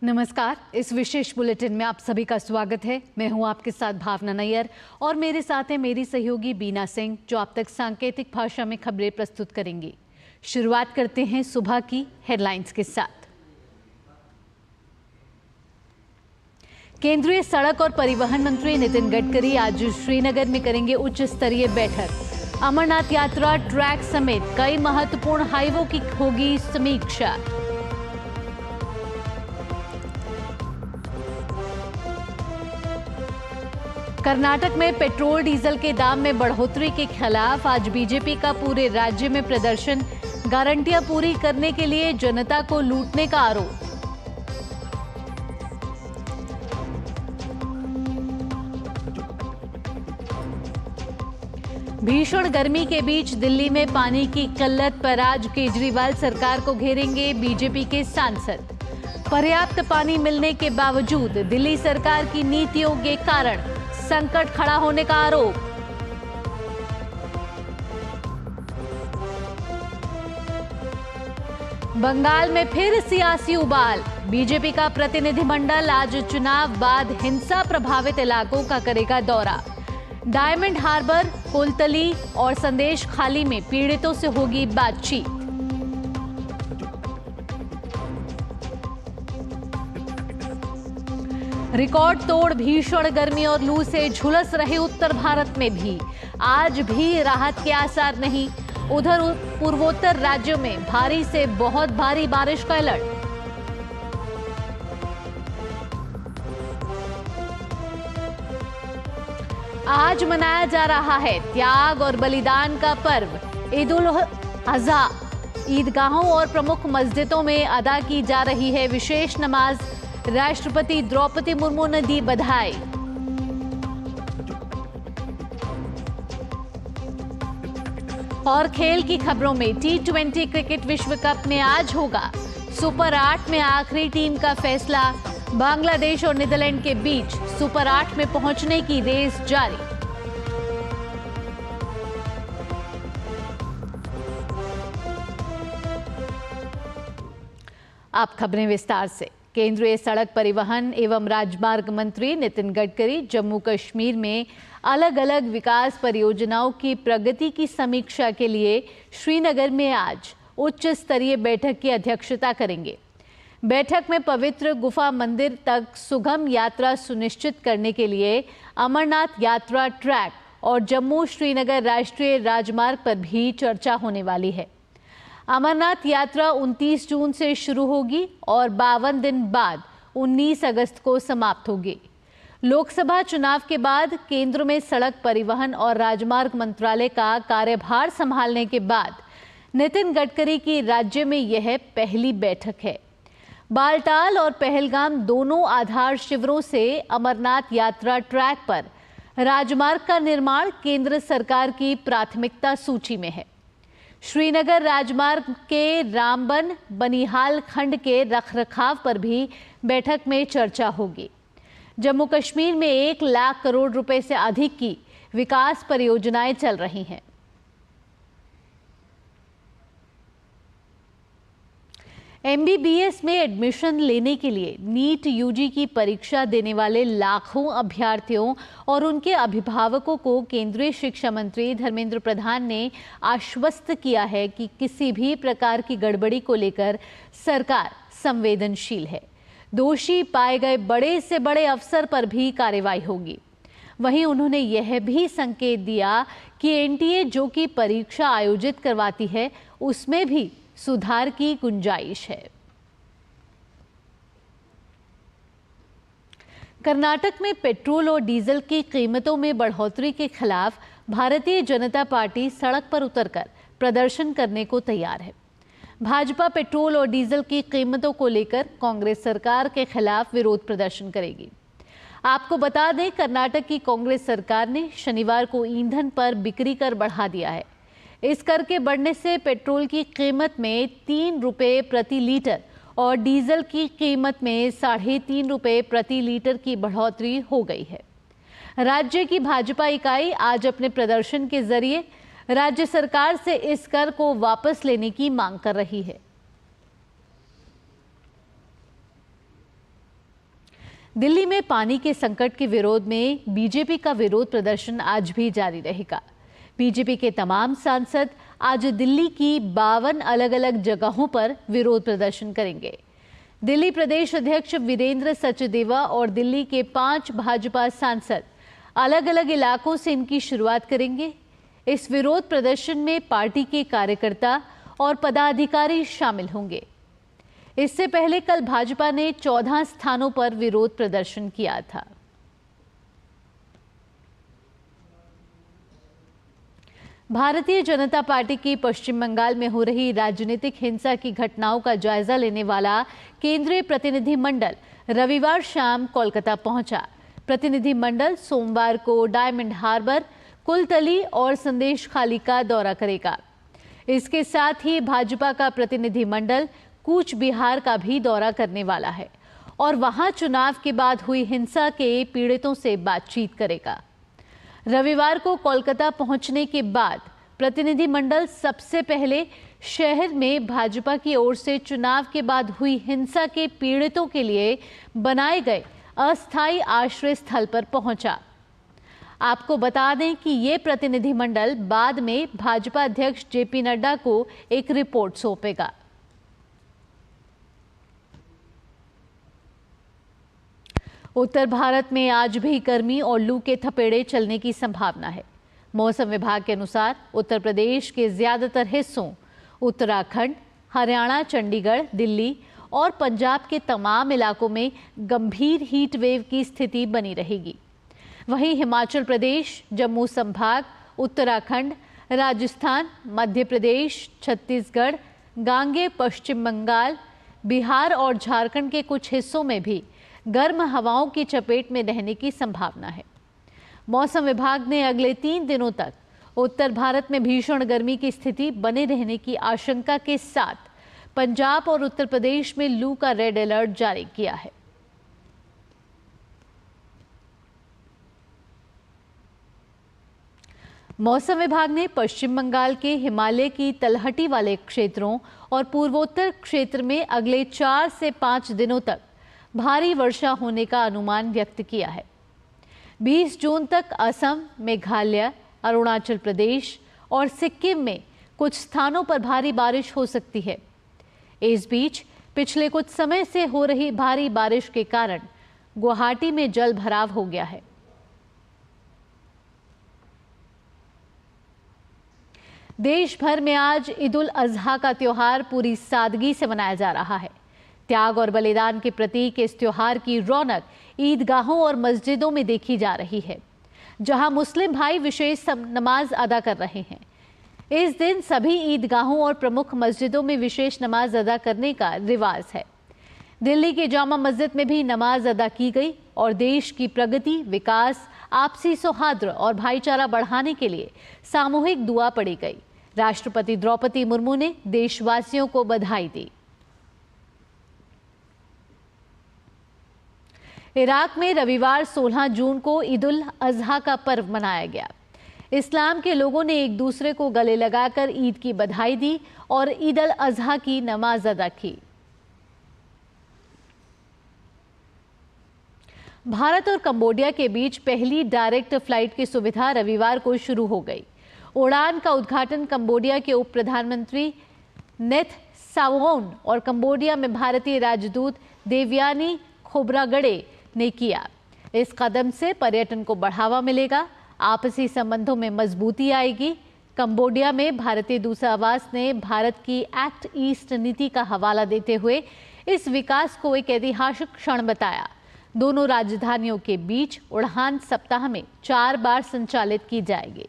नमस्कार। इस विशेष बुलेटिन में आप सभी का स्वागत है। मैं हूं आपके साथ भावना नैयर और मेरे साथ है मेरी सहयोगी बीना सिंह, जो आप तक सांकेतिक भाषा में खबरें प्रस्तुत करेंगी। शुरुआत करते हैं सुबह की हेडलाइंस के साथ। केंद्रीय सड़क और परिवहन मंत्री नितिन गडकरी आज श्रीनगर में करेंगे उच्च स्तरीय बैठक। अमरनाथ यात्रा ट्रैक समेत कई महत्वपूर्ण हाईवे की होगी समीक्षा। कर्नाटक में पेट्रोल डीजल के दाम में बढ़ोतरी के खिलाफ आज बीजेपी का पूरे राज्य में प्रदर्शन। गारंटियां पूरी करने के लिए जनता को लूटने का आरोप। भीषण गर्मी के बीच दिल्ली में पानी की किल्लत पर आज केजरीवाल सरकार को घेरेंगे बीजेपी के सांसद। पर्याप्त पानी मिलने के बावजूद दिल्ली सरकार की नीतियों के कारण संकट खड़ा होने का आरोप। बंगाल में फिर सियासी उबाल। बीजेपी का प्रतिनिधिमंडल आज चुनाव बाद हिंसा प्रभावित इलाकों का करेगा दौरा। डायमंड हार्बर, कुलतली और संदेश खाली में पीड़ितों से होगी बातचीत। रिकॉर्ड तोड़ भीषण गर्मी और लू से झुलस रहे उत्तर भारत में भी आज भी राहत के आसार नहीं। उधर पूर्वोत्तर राज्यों में भारी से बहुत भारी बारिश का अलर्ट। आज मनाया जा रहा है त्याग और बलिदान का पर्व ईद उल अजहा। ईदगाहों और प्रमुख मस्जिदों में अदा की जा रही है विशेष नमाज। राष्ट्रपति द्रौपदी मुर्मू ने दी बधाई। और खेल की खबरों में T20 क्रिकेट विश्व कप में आज होगा सुपर 8 में आखिरी टीम का फैसला। बांग्लादेश और नीदरलैंड के बीच सुपर 8 में पहुंचने की रेस जारी। आप खबरें विस्तार से। केंद्रीय सड़क परिवहन एवं राजमार्ग मंत्री नितिन गडकरी जम्मू कश्मीर में अलग अलग विकास परियोजनाओं की प्रगति की समीक्षा के लिए श्रीनगर में आज उच्च स्तरीय बैठक की अध्यक्षता करेंगे। बैठक में पवित्र गुफा मंदिर तक सुगम यात्रा सुनिश्चित करने के लिए अमरनाथ यात्रा ट्रैक और जम्मू श्रीनगर राष्ट्रीय राजमार्ग पर भी चर्चा होने वाली है। अमरनाथ यात्रा 29 जून से शुरू होगी और 52 दिन बाद 19 अगस्त को समाप्त होगी। लोकसभा चुनाव के बाद केंद्र में सड़क परिवहन और राजमार्ग मंत्रालय का कार्यभार संभालने के बाद नितिन गडकरी की राज्य में यह पहली बैठक है। बालटाल और पहलगाम दोनों आधार शिविरों से अमरनाथ यात्रा ट्रैक पर राजमार्ग का निर्माण केंद्र सरकार की प्राथमिकता सूची में है। श्रीनगर राजमार्ग के रामबन बनिहाल खंड के रखरखाव पर भी बैठक में चर्चा होगी। जम्मू कश्मीर में 1 लाख करोड़ रुपए से अधिक की विकास परियोजनाएं चल रही हैं। MBBS में एडमिशन लेने के लिए नीट यूजी की परीक्षा देने वाले लाखों अभ्यर्थियों और उनके अभिभावकों को केंद्रीय शिक्षा मंत्री धर्मेंद्र प्रधान ने आश्वस्त किया है कि किसी भी प्रकार की गड़बड़ी को लेकर सरकार संवेदनशील है। दोषी पाए गए बड़े से बड़े अफसर पर भी कार्रवाई होगी। वहीं उन्होंने यह भी संकेत दिया कि NTA जो कि परीक्षा आयोजित करवाती है उसमें भी सुधार की गुंजाइश है। कर्नाटक में पेट्रोल और डीजल की कीमतों में बढ़ोतरी के खिलाफ भारतीय जनता पार्टी सड़क पर उतरकर प्रदर्शन करने को तैयार है। भाजपा पेट्रोल और डीजल की कीमतों को लेकर कांग्रेस सरकार के खिलाफ विरोध प्रदर्शन करेगी। आपको बता दें, कर्नाटक की कांग्रेस सरकार ने शनिवार को ईंधन पर बिक्री कर बढ़ा दिया है। इस कर के बढ़ने से पेट्रोल की कीमत में 3 रुपये प्रति लीटर और डीजल की कीमत में 3.5 रुपये प्रति लीटर की बढ़ोतरी हो गई है। राज्य की भाजपा इकाई आज अपने प्रदर्शन के जरिए राज्य सरकार से इस कर को वापस लेने की मांग कर रही है। दिल्ली में पानी के संकट के विरोध में बीजेपी का विरोध प्रदर्शन आज भी जारी रहेगा। बीजेपी के तमाम सांसद आज दिल्ली की 52 अलग अलग जगहों पर विरोध प्रदर्शन करेंगे। दिल्ली प्रदेश अध्यक्ष वीरेंद्र सचदेवा और दिल्ली के 5 भाजपा सांसद अलग अलग इलाकों से इनकी शुरुआत करेंगे। इस विरोध प्रदर्शन में पार्टी के कार्यकर्ता और पदाधिकारी शामिल होंगे। इससे पहले कल भाजपा ने 14 स्थानों पर विरोध प्रदर्शन किया था। भारतीय जनता पार्टी की पश्चिम बंगाल में हो रही राजनीतिक हिंसा की घटनाओं का जायजा लेने वाला केंद्रीय प्रतिनिधि मंडल रविवार शाम कोलकाता पहुंचा। प्रतिनिधि मंडल सोमवार को डायमंड हार्बर, कुलतली और संदेश खाली का दौरा करेगा। इसके साथ ही भाजपा का प्रतिनिधि मंडल कूच बिहार का भी दौरा करने वाला है और वहां चुनाव के बाद हुई हिंसा के पीड़ितों से बातचीत करेगा। रविवार को कोलकाता पहुंचने के बाद प्रतिनिधि मंडल सबसे पहले शहर में भाजपा की ओर से चुनाव के बाद हुई हिंसा के पीड़ितों के लिए बनाए गए अस्थायी आश्रय स्थल पर पहुंचा। आपको बता दें कि ये प्रतिनिधि मंडल बाद में भाजपा अध्यक्ष जेपी नड्डा को एक रिपोर्ट सौंपेगा। उत्तर भारत में आज भी गर्मी और लू के थपेड़े चलने की संभावना है। मौसम विभाग के अनुसार उत्तर प्रदेश के ज्यादातर हिस्सों, उत्तराखंड, हरियाणा, चंडीगढ़, दिल्ली और पंजाब के तमाम इलाकों में गंभीर हीट वेव की स्थिति बनी रहेगी। वहीं हिमाचल प्रदेश, जम्मू संभाग, उत्तराखंड, राजस्थान, मध्य प्रदेश, छत्तीसगढ़, गांगे, पश्चिम बंगाल, बिहार और झारखंड के कुछ हिस्सों में भी गर्म हवाओं की चपेट में रहने की संभावना है। मौसम विभाग ने अगले 3 दिनों तक उत्तर भारत में भीषण गर्मी की स्थिति बने रहने की आशंका के साथ पंजाब और उत्तर प्रदेश में लू का रेड अलर्ट जारी किया है। मौसम विभाग ने पश्चिम बंगाल के हिमालय की तलहटी वाले क्षेत्रों और पूर्वोत्तर क्षेत्र में अगले 4 से 5 दिनों तक भारी वर्षा होने का अनुमान व्यक्त किया है। 20 जून तक असम, मेघालय, अरुणाचल प्रदेश और सिक्किम में कुछ स्थानों पर भारी बारिश हो सकती है। इस बीच पिछले कुछ समय से हो रही भारी बारिश के कारण गुवाहाटी में जल भराव हो गया है। देश भर में आज ईद उल अजहा का त्योहार पूरी सादगी से मनाया जा रहा है। त्याग और बलिदान के प्रतीक इस त्योहार की रौनक ईदगाहों और मस्जिदों में देखी जा रही है, जहां मुस्लिम भाई विशेष नमाज अदा कर रहे हैं। इस दिन सभी ईदगाहों और प्रमुख मस्जिदों में विशेष नमाज अदा करने का रिवाज है। दिल्ली के जामा मस्जिद में भी नमाज अदा की गई और देश की प्रगति, विकास, आपसी सौहार्द और भाईचारा बढ़ाने के लिए सामूहिक दुआ पढ़ी गई। राष्ट्रपति द्रौपदी मुर्मू ने देशवासियों को बधाई दी। इराक में रविवार 16 जून को ईद उल अजहा का पर्व मनाया गया। इस्लाम के लोगों ने एक दूसरे को गले लगाकर ईद की बधाई दी और ईद उल अजहा की नमाज अदा की। भारत और कंबोडिया के बीच पहली डायरेक्ट फ्लाइट की सुविधा रविवार को शुरू हो गई। उड़ान का उद्घाटन कंबोडिया के उप प्रधानमंत्री नेथ सावोन और कंबोडिया में भारतीय राजदूत देवयानी खोब्रागड़े ने किया। इस कदम से पर्यटन को बढ़ावा मिलेगा, आपसी संबंधों में मजबूती आएगी। कंबोडिया में भारतीय दूतावास ने भारत की एक्ट ईस्ट नीति का हवाला देते हुए इस विकास को एक ऐतिहासिक क्षण बताया। दोनों राजधानियों के बीच उड़ान सप्ताह में 4 बार संचालित की जाएगी।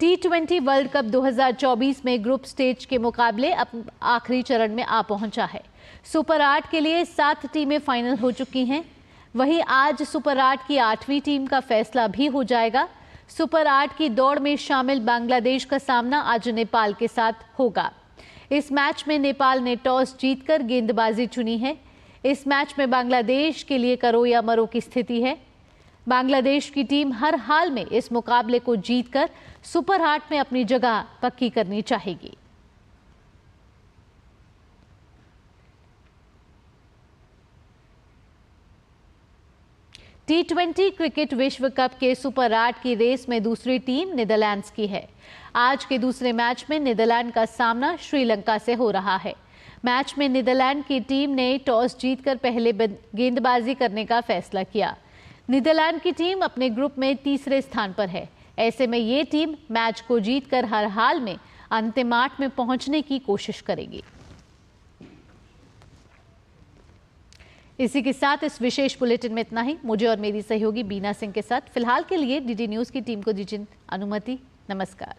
T20 वर्ल्ड कप 2024 में ग्रुप स्टेज के मुकाबले अब आखिरी चरण में आ पहुंचा है। सुपर 8 के लिए 7 टीमें फाइनल हो चुकी हैं। वहीं आज सुपर 8 की 8वीं टीम का फैसला भी हो जाएगा। सुपर 8 की दौड़ में शामिल बांग्लादेश का सामना आज नेपाल के साथ होगा। इस मैच में नेपाल ने टॉस जीतकर गेंदबाजी चुनी है। इस मैच में बांग्लादेश के लिए करो या मरो की स्थिति है। बांग्लादेश की टीम हर हाल में इस मुकाबले को जीतकर सुपर 8 में अपनी जगह पक्की करनी चाहेगी। T20 क्रिकेट विश्व कप के सुपर 8 की रेस में दूसरी टीम नीदरलैंड्स की है। आज के दूसरे मैच में नीदरलैंड का सामना श्रीलंका से हो रहा है। मैच में नीदरलैंड की टीम ने टॉस जीतकर पहले गेंदबाजी करने का फैसला किया। नीदरलैंड की टीम अपने ग्रुप में तीसरे स्थान पर है। ऐसे में ये टीम मैच को जीतकर हर हाल में अंतिम 8 में पहुंचने की कोशिश करेगी। इसी के साथ इस विशेष बुलेटिन में इतना ही। मुझे और मेरी सहयोगी बीना सिंह के साथ फिलहाल के लिए डीडी न्यूज की टीम को दीजिए अनुमति। नमस्कार।